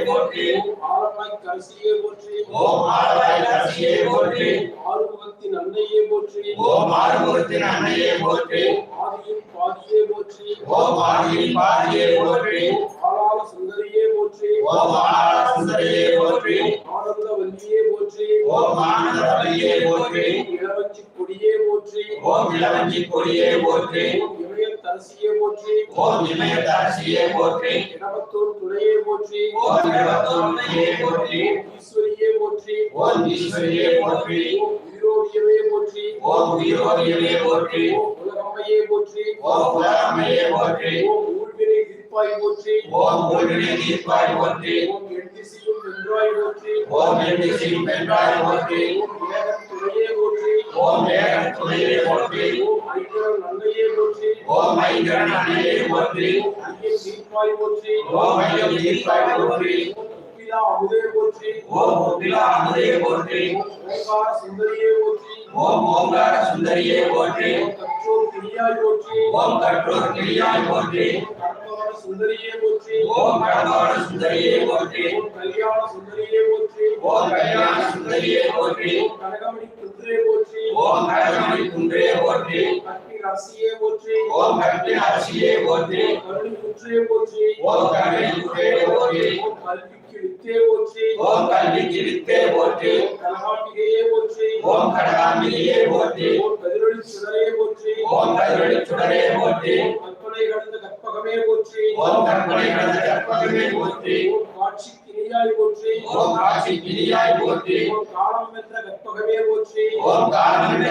போற்றி ஆலவாய் கரசியே போற்றி ஓம் ஆலவாய் கரசியே போற்றி ஆறுமுகத்தின் அன்னையே போற்றி ஓம் ஆறுமுகத்தின் அன்னையே போற்றி ஆதியின் பாதியே போற்றி ஓம் ஆதியின் பாதியே போற்றி ஆளாள சுந்தரியே போற்றி ஓம் ஆளாள சுந்தரியே போற்றி ஆனந்த வல்லியே போற்றி ஓம் ஆனந்த வல்லியே போற்றி இளவஞ்சி கொடியே போற்றி ஓம் இளவஞ்சி கொடியே போற்றி இமயத்தரசியே போற்றி ஓம் இமயத்தரசியே போற்றி இடவத்தூர் துணையே போற்றி ஓம் இடவத்தூர் துணையே போற்றி ஈஸ்வரியே போற்றி ஓம் ஈஸ்வரியே போற்றி உயிரோடியவே போற்றி ஓம் உயிரோடியவே போற்றி உலகம்மையே போற்றி ஓம் உலகம்மையே போற்றி ஊழ்வினை தீர்ப்பாய் போற்றி ஓம் ஊழ்வினை தீர்ப்பாய் போற்றி ஓம் எண்திசையும் வென்றாய் போற்றி ஓம் எண்திசையும் வென்றாய் போற்றி ஓம் ஏகத் துணையே போற்றி ஓம் ஏகத் துணையே போற்றி ஓம் ஐங்கரன் அன்னையே போற்றி ஓம் ஐங்கரன் அன்னையே போற்றி ஐயன் தீர்ப்பாய் போற்றி ஓம் ஐயம் தீர்ப்பாய் போற்றி முப்பிலா அமுதே போற்றி ஓம் முப்பிலா அமுதே போற்றி ஓங்கார சுந்தரியே போற்றி ஓம் ஓங்கார சுந்தரியே போற்றி கற்றோர் கிரியாய் போற்றி ஓம் கற்றோர் கிரியாய் போற்றி கடம்பவன சுந்தரியே போற்றி ஓம் கடம்பவன சுந்தரியே போற்றி கல்யாண சுந்தரியே போற்றி ஓம் கல்யாண சுந்தரியே போற்றி கனகமணி குன்றே போற்றி ஓம் கனகமணி குன்றே போற்றி கட்டி ரசியே போற்றி ஓம் கட்டி அரசியே போற்றி கருணி குன்றே போற்றி ஓம் கருணை குன்றே போற்றி ஓம் கல்விக்கு வித்தே போற்றி ஓம் கல்விக்கு வித்தே போற்றி கனகாம்பிகையே போற்றி ஓம் கடகாம்பிகையே போற்றி ஓம் கதிரொளி சுடரே போற்றி ஓம் கதிரொளி சுடரே போற்றி கற்பனை கடந்த கற்பகமே போற்றி ஓம் கற்பனை கடந்த கற்பகமே போற்றி ஓம் காட்சி கிரியாய் போற்றி ஓம் காட்சி கிரியாய் போற்றி ஓம் காலம் வென்ற கற்பகமே போற்றி ஓம் காலம் என்ற